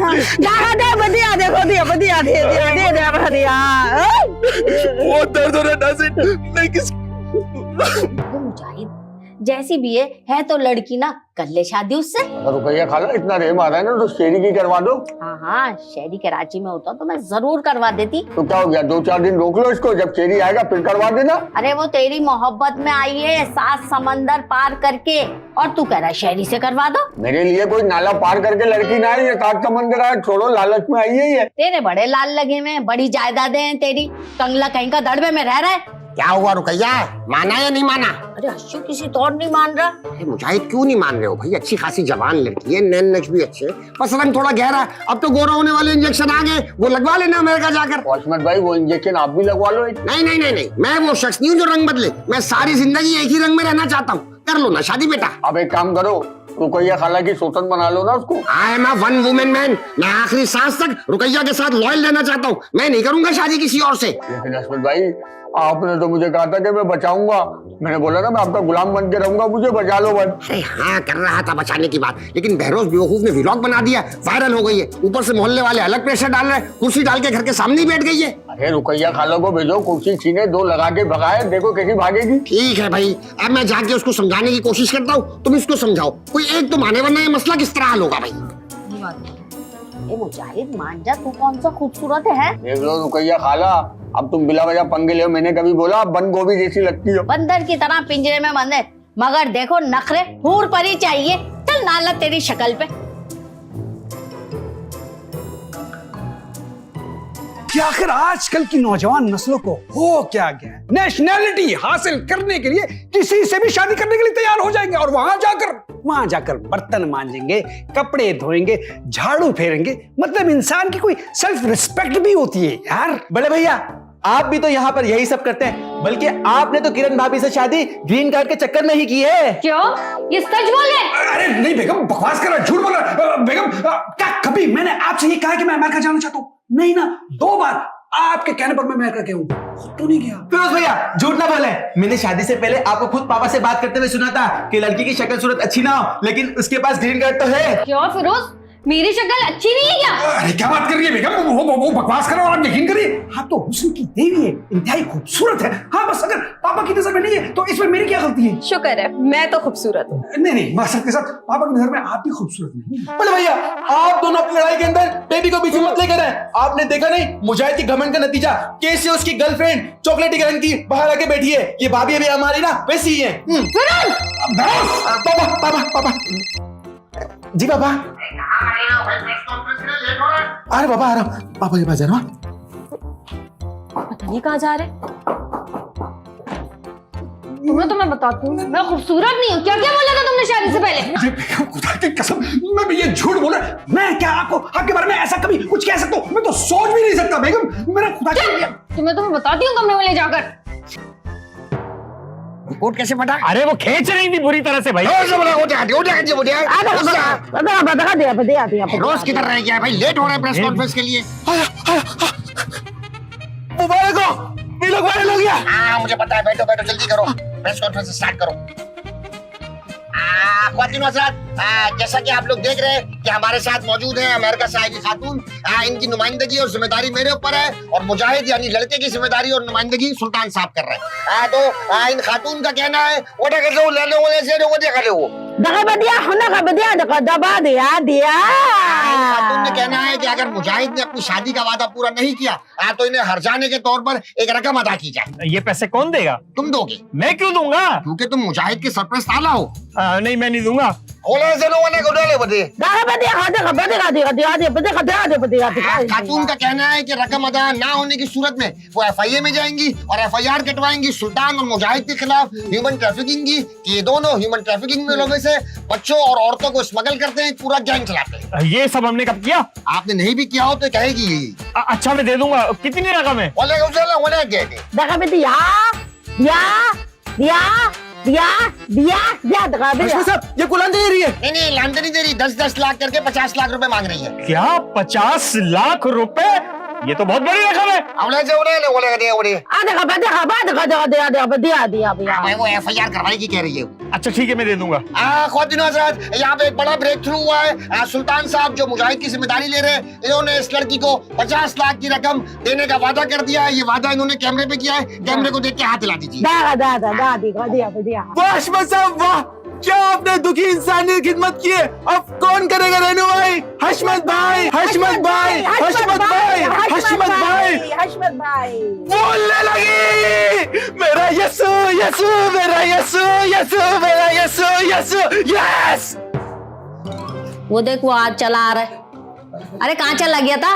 वो दर्द हो रहा है नाज़रीन, नहीं किस मुजाहिद जैसी भी है तो लड़की ना, कर ले शादी उससे। रुपया खाला इतना रेम आ रहा है ना, तो शेरी की करवा दो। हाँ शहरी कराची में होता तो मैं जरूर करवा देती। तो क्या हो गया, 2-4 दिन रोक लो इसको, जब शेरी आएगा फिर करवा देना। अरे वो तेरी मोहब्बत में आई है 7 समंदर पार करके, और तू कह रहा है शहरी से करवा दो। मेरे लिए कोई नाला पार करके लड़की ना आई है, 7 समंदर आए, छोड़ो लालच में आई है ये। तेरे बड़े लाल लगे में, बड़ी जायदादें हैं तेरी, कंगला कहीं का दड़बे में रह रहा है। क्या हुआ रुकैया, माना या नहीं माना? अरे अश्शू किसी तो और नहीं मान रहा। अरे मुजाहिद क्यों नहीं मान रहे हो भाई? अच्छी खासी जवान लड़की है, नैन नक्श भी अच्छे, बस रंग थोड़ा गहरा है। अब तो गोरा होने वाले इंजेक्शन आ गए, वो लगवा लेना अमेरिका जाकर। वॉचमैन भाई वो इंजेक्शन आप भी लगवा लो। नहीं नहीं नहीं नहीं, मैं वो शख्स नहीं हूँ जो रंग बदले। मैं सारी जिंदगी एक ही रंग में रहना चाहता हूँ। कर लो ना शादी बेटा। अब एक काम करो, रुकैया खाला की सोतन बना लो ना उसको। I am a one women man, मैं आखिरी सांस तक रुकैया के साथ लॉयल रहना चाहता हूँ। मैं नहीं करूंगा शादी किसी और से। लेकिन हसमत भाई आपने तो मुझे कहा था कि मैं बचाऊंगा, मैंने बोला ना मैं आपका गुलाम बन के रहूंगा, मुझे बचा लो बस। अरे हाँ कर रहा था बचाने की बात, लेकिन बहरोज बेवकूफ ने व्लॉग बना दिया, वायरल हो गई है। ऊपर से मोहल्ले वाले अलग प्रेशर डाल रहे हैं, कुर्सी डाल के घर के सामने ही बैठ गई है। अरे रुकैया खाला को भेजो, कुर्सी छीने 2 लगा के भगाए, देखो कैसी भागेगी। ठीक है भाई, अब मैं जाके उसको समझाने की कोशिश करता हूँ, तुम इसको समझाओ, कोई एक तो माने, वरना ये मसला किस तरह हल होगा भाई। ए मुजाहिद मान जा, तू कौन सा खूबसूरत है? देख लो रुकैया खाला, अब तुम बिला वजह पंगे ले, मैंने कभी बोला आप बंद गोभी जैसी लगती हो। बंदर की तरह पिंजरे में बंद है, मगर देखो नखरे हूर परी चाहिए। चल नाला तेरी शक्ल पे। कि आखिर आजकल की नौजवान नस्लों को हो क्या गया, नेशनैलिटी हासिल करने के लिए किसी से भी शादी करने के लिए तैयार हो जाएंगे, और वहां जाकर बर्तन मांजेंगे, कपड़े धोएंगे, झाड़ू फेरेंगे। मतलब इंसान की कोई सेल्फ रिस्पेक्ट भी होती है यार। बड़े भैया आप भी तो यहाँ पर यही सब करते हैं, बल्कि आपने तो किरण भाभी से शादी ग्रीन कार्ड के चक्कर में ही की है। क्यों? ये सच बोले? अरे नहीं बेगम, बकवास कर रहा है, झूठ बोल रहा है। बेगम क्या कभी मैंने आपसे ये कहा कि मैं अमेरिका जाना चाहता हूँ? नहीं ना, 2 बार आपके कहने पर मैं अमेरिका गया हूँ, तो नहीं गया। फिरोज भैया झूठ ना बोले, मैंने शादी से पहले आपको खुद पापा से बात करते हुए सुना था कि लड़की की शक्ल सूरत अच्छी ना हो, लेकिन उसके पास ग्रीन कार्ड तो है। क्यों फिरोज, मेरी शक्ल अच्छी नहीं है क्या? अरे क्या बात कर रही है बेगम, वो बकवास कर रहा है, आप यकीन करिए। हाँ तो हुस्न की देवी है, इंतहाई खूबसूरत है। हाँ बस अगर पापा की नजर में नहीं है तो इसमें मेरी क्या गलती है? शुक्र है मैं तो खूबसूरत हूँ। नहीं माशरत के साथ पापा की नजर में आप भी खूबसूरत नहीं। बड़े भैया आप दोनों अपनी लड़ाई के अंदर बेबी को बीच में मत लेकर आए। आपने देखा नहीं मुजाहिद की घमंड का नतीजा, कैसे उसकी गर्लफ्रेंड चॉकलेटी रंग की बाहर आके बैठी है। ये भाभी अभी हमारी ना वैसी ही है। पापा जी पापा। अरे पापा आ रहा हूँ, पापा के पास जा रहा हूँ। पता नहीं कहाँ जा रहे। तुम्हें तो मैं बताती हूँ, मैं खूबसूरत नहीं हूँ। क्या क्या बोला था तुमने शादी से पहले? अरे बेगम खुदा की कसम, मैं भी ये झूठ बोल रहा। मैं क्या आपके बारे में ऐसा कभी कुछ कह सकता हूँ? मैं तो सोच भी नहीं सकता बेगम, मेरा खुदा की। तुम्हें तो मैं बताती हूँ कमरे में ले जाकर। कोट कैसे फटा? अरे वो खींच रही थी बुरी तरह से भाई। रोज किधर रह गया भाई? लेट हो रहा है प्रेस कॉन्फ्रेंस के लिए। मुबारक हो, ये लोग वायरल हो गया। हाँ मुझे पता है, बैठो बैठो जल्दी करो, प्रेस कॉन्फ्रेंस स्टार्ट करो। ख्वातीन हज़रात, जैसा कि आप लोग देख रहे हैं कि हमारे साथ मौजूद है अमेरिका से आई हुई खातून। इनकी नुमाइंदगी और जिम्मेदारी मेरे ऊपर है, और मुजाहिद यानी लड़के की जिम्मेदारी और नुमाइंदगी सुल्तान साहब कर रहे हैं। तो इन खातून का कहना है वो खातून ने कहना है कि अगर मुजाहिद ने अपनी शादी का वादा पूरा नहीं किया तो इन्हें हर्जाने के तौर पर एक रकम अदा की जाए। ये पैसे कौन देगा? तुम दोगे, मैं क्यों दूंगा? क्योंकि तुम मुजाहिद के सरपरस्त आला हो। नहीं, मैं नहीं दूंगा। खातून का कहना है कि रकम अदा ना होने की सूरत में वो FIA में जाएंगी और FIR कटवाएंगी सुल्तान और मुजाहिद के खिलाफ ह्यूमन ट्रैफिकिंग की, कि ये दोनों ह्यूमन ट्रैफिकिंग में लोगों से बच्चों और औरतों को स्मगल करते हैं, पूरा गैंग चलाते हैं। ये सब हमने कब किया? आपने नहीं भी किया हो तो कहेगी यही। अच्छा, मैं दे दूंगा। कितनी रकम है? ये कुलान दे रही है। नहीं, लामदनी नहीं दे रही, 10-10 लाख करके 50 लाख रुपए मांग रही है। क्या 50 लाख रुपए? ये तो बहुत बड़ी रकम है। वो FIR करवाएगी कह रही है। अच्छा ठीक है, मैं दे दूंगा। ख्वातीनो हज़रात, यहाँ पे एक बड़ा ब्रेक थ्रू हुआ है। सुल्तान साहब जो मुजाहिद की जिम्मेदारी ले रहे हैं, इन्होंने इस लड़की को 50 लाख की रकम देने का वादा कर दिया है। ये वादा इन्होंने कैमरे पे किया है, कैमरे को देख के हाथ हिला दीजिए। वाह अशमत साहब, वाह क्या आपने दुखी इंसान की खिदमत की है। अब कौन करेगा रेनू भाई? हशमत भाई, हशमत भाई, हशमत भाई, हशमत भाई, हशमत भाई बोलने लगी। मेरा यसु यसु, मेरा यसु यसु, मेरा यसु यसु, यस। वो देख, वो आज चला आ रहा है। अरे कहाँ चला गया था?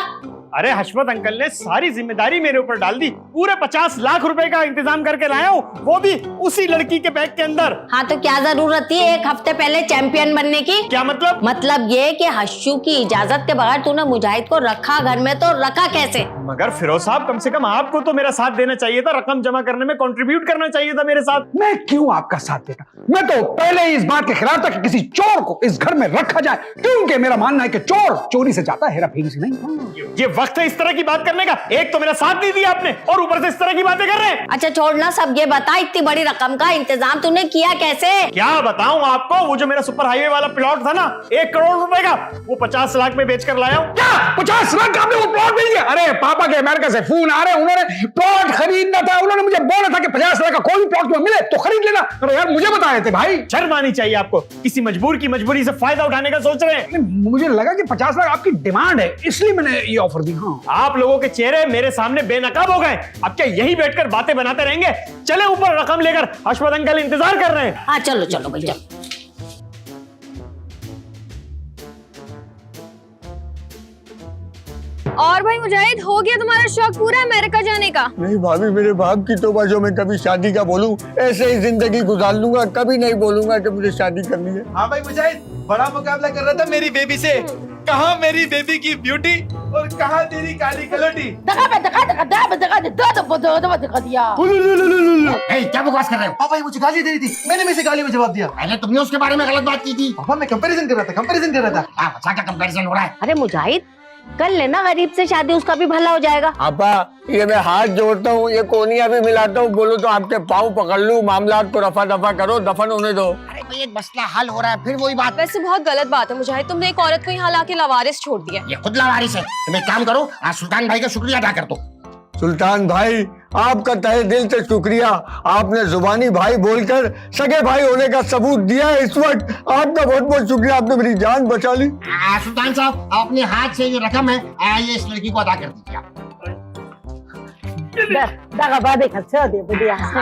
अरे हशमत अंकल ने सारी जिम्मेदारी मेरे ऊपर डाल दी। पूरे 50 लाख रुपए का इंतजाम करके लाया हूँ, वो भी उसी लड़की के बैग के अंदर। हाँ तो क्या जरूरत थी एक हफ्ते पहले चैंपियन बनने की? क्या मतलब? मतलब ये कि हश्शू की इजाजत के बगैर तूने मुजाहिद को रखा घर में, तो रखा कैसे? मगर फिरोज साहब, कम से कम आपको तो मेरा साथ देना चाहिए था, रकम जमा करने में कंट्रीब्यूट करना चाहिए था मेरे साथ। मैं क्यों आपका साथ देता? मैं तो पहले ही इस बात के खिलाफ था कि किसी चोर को इस घर में रखा जाए, क्योंकि मेरा मानना है कि चोर चोरी से जाता है, हेरा फेरी से नहीं। ये वक्त है इस तरह की बात करने का? एक तो मेरा साथ नहीं दिया आपने और ऊपर से इस तरह की बातें कर रहे हैं। अच्छा छोड़ना सब, ये बता इतनी बड़ी रकम का इंतजाम तूने किया कैसे? क्या बताऊं आपको, वो जो मेरा सुपर हाईवे वाला प्लॉट था ना, 1 करोड़ रुपए का, वो 50 लाख में बेचकर लाया हूं। क्या 50 लाख का आपने वो प्लॉट बेच दिया? अरे पापा के अमेरिका से फोन आ रहे हैं, उन्होंने प्लॉट खरीदना था, उन्होंने मुझे बोला था कि 50 लाख का कोई भी प्लॉट में मिले तो खरीद लेना। अरे यार मुझे बताए थे भाई। शर्म आनी चाहिए आपको, किसी मजबूर की मजबूरी से फायदा उठाने का सोच रहे हैं। मुझे लगा कि 50 लाख आपकी डिमांड है, इसलिए मैंने ये ऑफर दी। हाँ, आप लोगों के चेहरे मेरे सामने बेनकाब हो गए। अब क्या यही बैठकर बातें बनाते रहेंगे? चले ऊपर, रकम लेकर हशमत अंकल इंतजार कर रहे हैं। हाँ चलो चलो भाई चलो। और भाई मुजाहिद, हो गया तुम्हारा शौक पूरा अमेरिका जाने का? नहीं भाभी, मेरे बाप की तौबा, जो मैं कभी शादी का बोलूं ऐसे ही जिंदगी गुजार लूंगा, कभी नहीं बोलूंगा कि मुझे शादी करनी है। हाँ भाई मुजाहिद, बड़ा मुकाबला कर रहा था मेरी बेबी से। कहाँ मेरी बेबी की ब्यूटी और कहाँ तेरी काली कलोटी। दिया क्या बकवास कर रहे हो? हाँ भाई, मुझे गाली दे रही थी, मैंने में से गाली में जवाब दिया। पहले तुमने उसके बारे में गलत बात की थी। पापा मैं कंपैरिजन कर रहा था, कंपैरिजन कर रहा था। अच्छा क्या कंपैरिजन हो रहा है? अरे मुजाहिद, कर लेना गरीब से शादी, उसका भी भला हो जाएगा। आपा, ये मैं हाथ जोड़ता हूँ, ये कोनिया भी मिलाता हूँ, बोलो तो आपके पाँव पकड़ लूँ, मामला को रफा दफा करो, दफन होने दो। अरे भाई एक मसला हल हो रहा है, फिर वही बात। वैसे बहुत गलत बात है मुजाहिद, तुमने एक औरत को यहाँ लाके लावारिस छोड़ दिया। ये खुद लावारिस है। तुम एक काम करो, आज सुल्तान भाई का शुक्रिया अदा कर दो। सुल्तान भाई, आपका तहे दिल से शुक्रिया। आपने जुबानी भाई बोलकर सगे भाई होने का सबूत दिया है इस वक्त। आपका बहुत बहुत शुक्रिया, आपने मेरी जान बचा ली। सुल्तान साहब, अपने हाथ से जो रकम है ये इस लड़की को अदा कर दीजिए।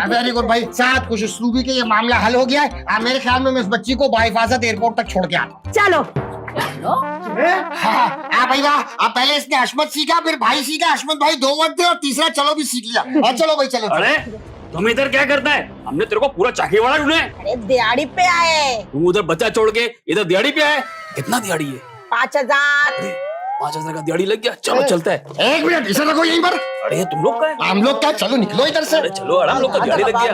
वेरी गुड भाई, साथ खुश उसलूबी के ये मामला हल हो गया है। मेरे ख्याल में मैं इस बच्ची को बाहिफाजत एयरपोर्ट तक छोड़ के आता। चलो भाई वाह, आप पहले इसने हशमत सीखा, फिर भाई सीखा, हशमत भाई 2 वर्ड थे और तीसरा चलो भी सीख लिया। चलो भाई चलो। अरे तुम इधर क्या करता है? हमने तेरे को पूरा चाकीवाड़ा ढूंढे। अरे दिहाड़ी पे आए। तुम उधर बच्चा छोड़ के इधर दिहाड़ी पे आए। कितना दिहाड़ी है? 5000। 5000 का दिहाड़ी लग गया। चलो चलता है। 1 मिनट इसे रखो यहीं पर। अरे तुम लोग का है? हम लोग क्या? चलो निकलो इधर से। अरे चलो, हम लोग का दिहाड़ी लग गया।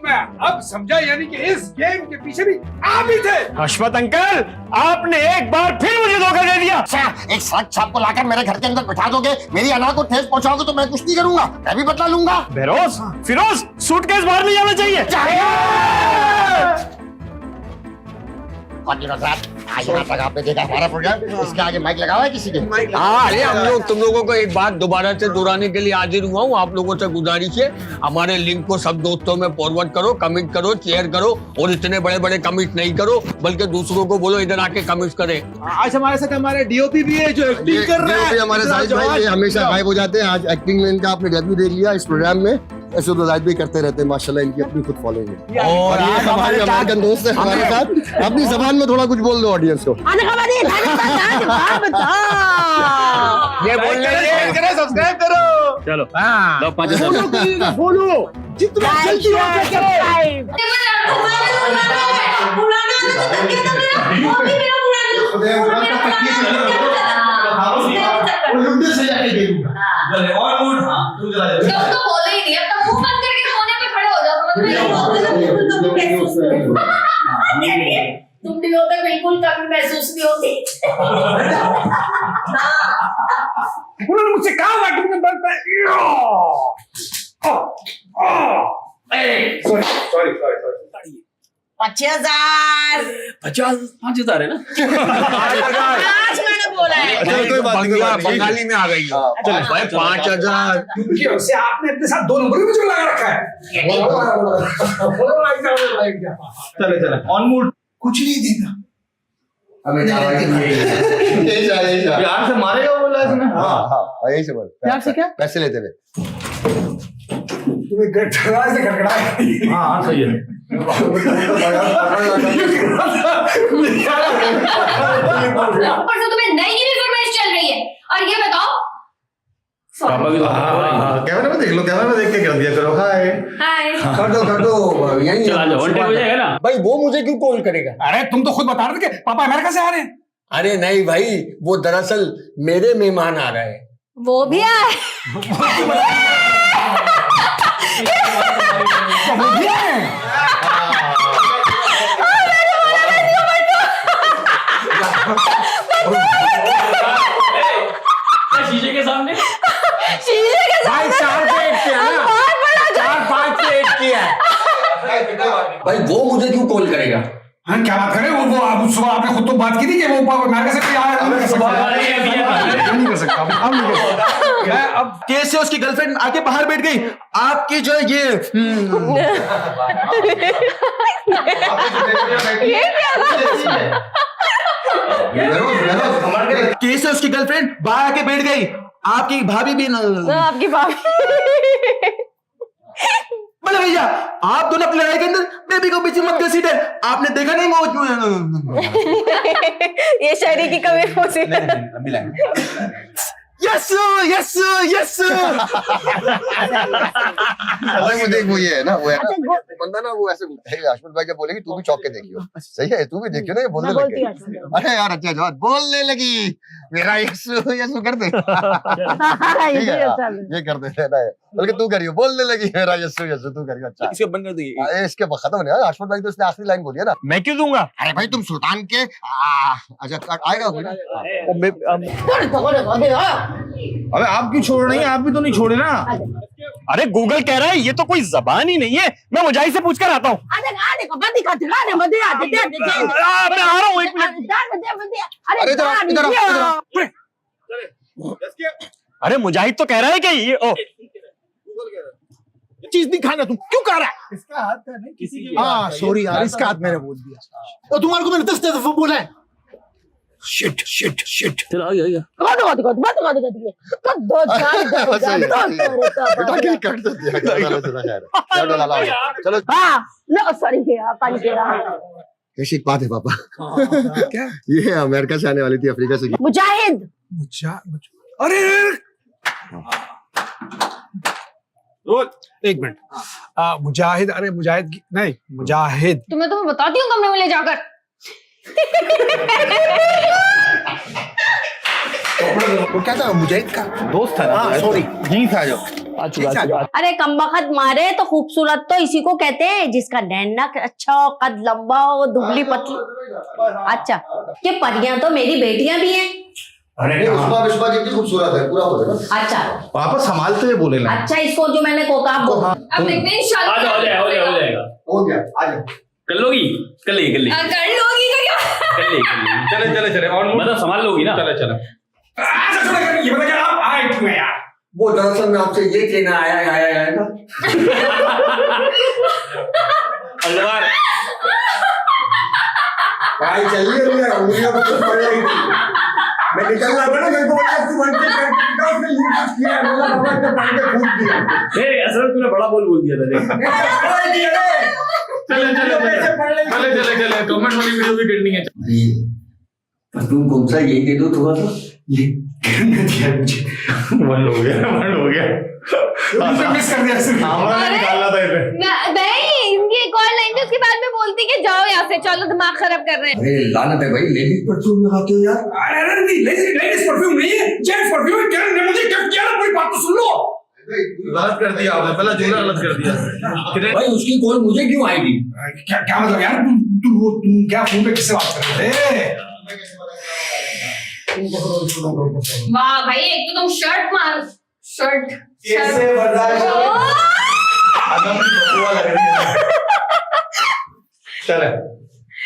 मैं अब समझा, यानी कि इस गेम के पीछे भी आप ही थे। हशमत अंकल, आपने एक बार फिर मुझे धोखा दे दिया। अच्छा, एक सड़क छाप को लाकर मेरे घर के अंदर बिठा दोगे, मेरी अना को ठेस पहुंचाओगे तो मैं कुछ नहीं करूंगा, मैं भी बदला लूंगा। बेरोज, फिरोज, सूटकेस बाहर नहीं जाना चाहिए। और दिनों रात आज यहाँ तक आपने देखा हमारा प्रोग्राम, इसके आगे माइक लगा हुआ है किसी ने? हाँ, अरे हम लोग तुम लोगों को एक बात दोबारा से दोहराने के लिए हाजिर हुआ हूँ। आप लोगों से गुजारिश है, हमारे लिंक को सब दोस्तों में फॉरवर्ड करो, कमेंट करो, शेयर करो, और इतने बड़े बड़े कमेंट नहीं करो, बल्कि दूसरों को बोलो इधर आके कमेंट करें। आज हमारे साथ हमारे डीओपी भी है जो एक्टिंग कर रहा है। हमारे साहिद भाई ये हमेशा गायब हो जाते हैं, आज एक्टिंग में इनका आपने डेब्यू देख लिया इस प्रोग्राम में। ऐसे तो जाहिद भी करते रहते हैं माशाल्लाह, इनकी अपनी खुद फॉलोइंग है। और ये हमारे अमेरिकन दोस्त है हमारे साथ, अपनी जबान में थोड़ा कुछ बोल दो ऑडियंस को। ये बोलने सब्सक्राइब करो। चलो हाँ। लो 5,000 बोलो जितना जल्दी हो सके। तुम भी होते बिल्कुल कभी महसूस नहीं होती। उन्होंने मुझसे कहा एक्टिंग में बनता है। सॉरी 50,000 5,000 है ना? आज मैंने बोला है। बंगाली में आ गई हो। भाई 5,000 क्योंकि उससे आपने अपने साथ 2 नंबर भी मुझे लगा रखा है। चले ऑन मूड कुछ नहीं देना। प्यार से मारेगा बोला इसने। हाँ यही से बोल, प्यार से क्या? पैसे लेते हुए। तुम्हें गड़गड़ा से गड़गड़ा है। हाँ सही है। ऊपर से तुम्हें नई नई फरमाइश चल रही है। और ये बताओ, पापा भी कैमरे में देख लो, कैमरे में देख के कर दिया करो। हाय हाय कर दो यही चला जाओ, 1 हो जाएगा ना? भाई वो मुझे क्यों कॉल करेगा? अरे तुम तो खुद बता रहे थे कि पापा अमेरिका से आ रहे हैं। अरे नहीं भाई, वो दरअसल मेरे मेहमान आ रहे हैं। वो भी आए। शीशे के सामने भाई 4 पे 1 किया ना, 4-5 पे 1 किया। भाई वो मुझे क्यों कॉल करेगा? हाँ क्या बात करें, वो आप सुबह आपने खुद तो बात की थी कि वो अमेरिका से कोई आया है। नहीं कर सकता अब नहीं कर सकता। अब कैसे उसकी गर्लफ्रेंड आके बाहर बैठ गई, आपकी जो ये कैसे उसकी गर्लफ्रेंड बाहर आके बैठ गई, आपकी भाभी भी आपकी भाभी। बोले भैया आप दोनों अपनी लड़ाई के अंदर बेबी को बीच में मत घसीटे। आपने देखा नहीं वो ये शायरी की कमी होती है। Yes yes yes. मुझे वो ये है ना, वो है ना बंदा ना, वो ऐसे अशमत भाई जब बोलेगी तू भी चौक के देखियो, सही है तू भी देखियो ना, ये बोलने लगी। अरे यार अच्छा जवाब बोलने लगी, मेरा यस्सु यस्सु कर दे। ठीक है ये कर दे ना, बल्कि तू करियो, बोलने लगी मेरा यस्सु यस्सु तू करियो। अच्छा इसके बंद कर दो, इसके खत्म नहीं है। अशमत भाई तो इसने आखिरी लाइन बोली है ना। मैं क्यों दूंगा? अरे भाई तुम सुल्तान के अच्छा आएगा। अबे आप क्यों छोड़ रही हैं? आप भी तो नहीं छोड़े ना। अरे गूगल कह रहा है ये तो कोई जबान ही नहीं है। मैं मुजाहिद से पूछ कर आता हूँ। मैं आ रहा हूँ 1 मिनट। अरे मुजाहिद तो कह रहा है कि ये चीज दिखाना, तुम क्यों कर रहा है? इसका हाथ था नहीं किसी के। हाँ सॉरी यार, इसका हाथ मैंने बोल दिया। तो तुम्हारे को मैंने 10 दफा बोला है। Shit shit shit. चलो आ गया। चलो कैसी बात है पापा? क्या ये अमेरिका से आने वाली थी, अफ्रीका से। मुजाहिद अरे एक मिनट, मुजाहिद, अरे मुजाहिद नहीं मुजाहिद। तुम्हें तो मैं बताती हूँ कमरे में ले जाकर। वो क्या था, मुजाहिद का दोस्त था ना। सॉरी यहीं था जो। अरे कमबख्त मारे तो खूबसूरत तो इसी को कहते हैं जिसका नैनक अच्छा हो, कद लंबा हो, दुबली पतली। अच्छा ये परियां तो मेरी बेटियां भी हैं। अरे उसका कितनी खूबसूरत है, पूरा हो जाएगा। अच्छा वापस संभालते हुए बोले ना। अच्छा इसको जो मैंने कोताब बोला, अब देखते हैं इंशाल्लाह हो जाएगा। हो गया, आ जाओ। कर लोगी? कर लेगी। कर लोगी क्या? चले चले चले और मतलब संभाल लोगी ना? चले चले ये बताइए आप आए क्यों हैं यार? वो दरअसल मैं आपसे ये कहना आया था। अलवार भाई चलिए भैया, मुझे अब कुछ पड़ रही थी। मैं निकलना पड़ा, मेरे को बोला तू वन के करके उसने ये कुछ किया, बोला बाबा ने पानी के फूंक दिया। असल तूने बड़ा बोल दिया था देख। चले चले कमेंट वाली वीडियो भी करनी है। पर तुम कौन सा ये दे दो थोड़ा सा, ये करना दिया मुझे। वन हो गया मिस कर दिया सिर्फ। हमारा निकालना था इसे। नहीं इनकी एक और लाइन थी उसके बाद में बोलती कि जाओ यहाँ से, चलो दिमाग खराब कर रहे हैं। अरे लानत है भाई, लेडीज परफ्यूम लगाते हो यार। अरे नहीं, लेडीज परफ्यूम नहीं है, जेंट्स परफ्यूम है। क्या ने मुझे गिफ्ट किया ना, कोई बात तो सुन लो। गलत कर दिया आपने, पहला जुमला गलत कर दिया। भाई उसकी कॉल मुझे क्यों आएगी? क्या मतलब यार, तुम क्या फोन पे किससे बात कर रहे थे? वाह भाई, एक तो तुम शर्ट मार, शर्ट कैसे बर्दाश्त आदम की बदुआ लग रही है। चले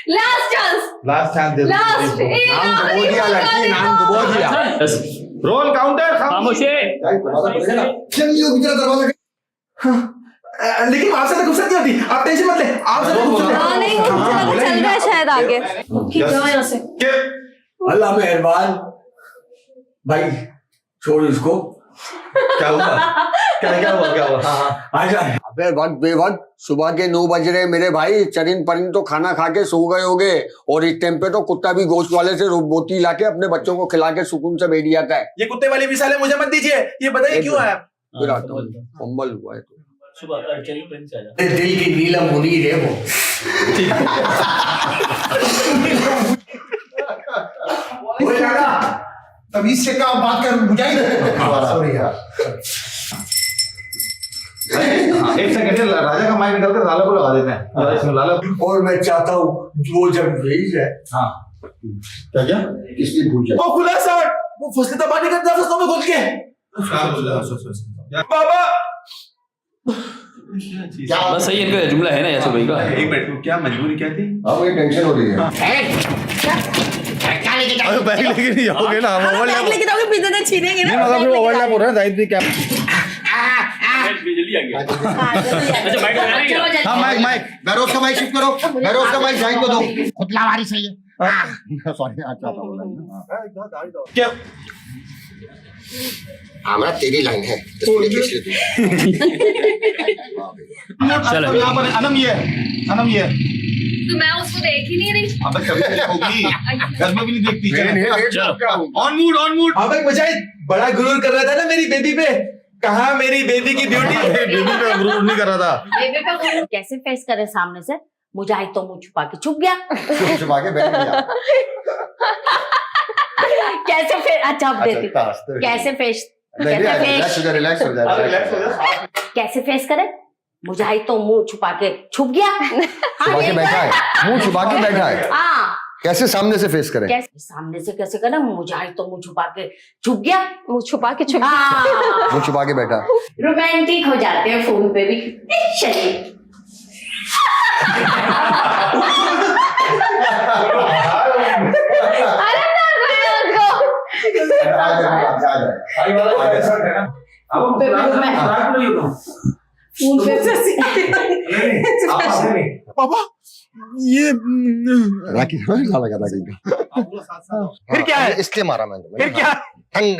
लास्ट चांस दे दो। नाम दबो दिया लड़की, नाम दबो दिया। रोल काउंटर खामोश है। चलिए बेचारा दरवाजा। लेकिन आपसे तो गुस्सा नहीं होती, आप टेंशन मत ले। आपसे तो गुस्सा हाँ नहीं, मुझे लगा चल रहा है शायद आगे। जाओ यहाँ से। अल्लाह मेहरबान। भाई छोड़ इसको। क्या हुआ? क्या हुआ? हाँ आजा। अबे वक्त बेवक्त सुबह के 9 बज रहे मेरे भाई। चरिन परिन तो खाना खा के सो गए होगे, और इस टाइम पे तो कुत्ता भी गोश्त वाले से बोती लाके अपने बच्चों को खिला के सुकून से बैठ जाता है। ये कुत्ते वाली मिसाल है, मुझे मत दीजिए। ये बताइए क्यों आया? फिर आता हूँ, कम्बल हुआ है तो। सुबह चलिए प्रिंस आ जा। दिल की नीलम मुनीर है वो। तमीज से क्या बात कर, मुजाहिद। सॉरी यार। एक सेकंड, राजा का माइक निकाल कर लाला को लगा देते हैं। इसमें लाला। और मैं चाहता हूँ वो जब भेज है। हाँ क्या इसलिए भूल जाए। वो खुला सर, वो फसले तो पानी करता फसलों में घुस के। बाबा बस सही इनका जुमला है ना यासर भाई का। एक मिनट, क्या मजबूरी क्या थी? अब ये टेंशन हो रही है। अरे बैग लेके नहीं जाओगे ना, हम ओवरलैप लेके जाओगे, पीछे से छीनेंगे ना। नहीं मतलब फिर ओवरलैप हो रहा है। जाहिद भी क्या? जल्दी आ गया। अच्छा माइक लगाना है क्या? हाँ माइक बैरोज का माइक शिफ्ट करो, बैरोज का माइक जाहिद को दो। खुतलावारी सही है। सॉरी अच्छा क्या? हमारा तेरी लाइन है, इसलिए किसलिए तू? चलो। यहाँ पर अनम ये तो मैं उसको देख ही नहीं रही। अब कभी होगी, घर में भी नहीं देखती। चलो। On mood. अब एक मुजाहिद बड़ा गुरूर कर रहा था ना मेरी बेबी पे। कहा मेरी बेबी की ब्यूटी। बेबी पे गुरूर नहीं कर रहा था। कैसे फेस करे सामने से? मुजाहिद तो मुंह छुपा के छुप गया। छुपा के बैठ गया। कैसे फेस? अच्छा अब देती हूँ। कैसे फेस? रिलैक्स हो जाए। कैसे फेस करे? मुजाहिद तो मुंह छुपा के छुप गया। छुपा के बैठा है, मुंह छुपा के बैठा है। हाँ कैसे सामने से फेस करें? कैसे सामने से कैसे करे? मुजाहिद तो मुंह छुपा के छुप गया। मुंह छुपा के छुप। हाँ मुंह छुपा के बैठा। रोमांटिक हो जाते हैं फोन पे भी। चलिए पापा ये राखी लगा फिर क्या है? इसलिए मारा मैंने। फिर क्या?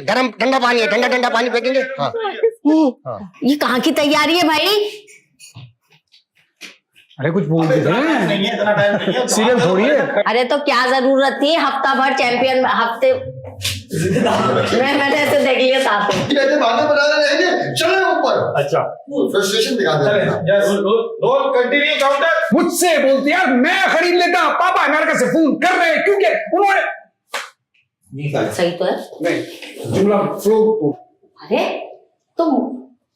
गरम ठंडा पानी है, ठंडा पानी फेंकेंगे। हाँ। ये कहाँ की तैयारी है भाई? अरे कुछ बोल देते हैं, नहीं है, इतना टाइम नहीं है। सीरियल थोड़ी है। अरे तो क्या जरूरत थी? हफ्ता भर चैंपियन हफ्ते मैंने ऐसे देख लिया था। कहते बातें बनाने रहेंगे, चले ऊपर। अच्छा फ्रस्ट्रेशन दिखा दे। Role continue counter. मुझसे बोलती यार, मैं खरीद लेता। पापा अमेरिका से फोन कर रहे हैं क्योंकि उन्होंने। सही तो है। नहीं जुमला फ्लो। अरे तुम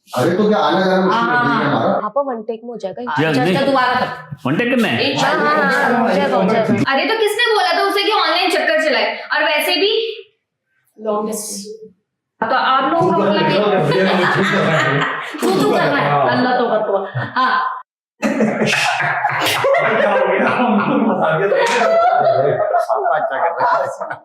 अरे तो क्या आने जाने मुश्किल है हमारा। पापा वन टेक में हो जाएगा। चल दोबारा कर। वन टेक करना है। अरे तो किसने बोला था उसे कि ऑनलाइन चक्कर चलाए? और वैसे भी लॉन्ग डिस्टेंस तो आप लोगों का मतलब तू करना है। अल्लाह तो बतवा। हाँ अच्छा कर रहा है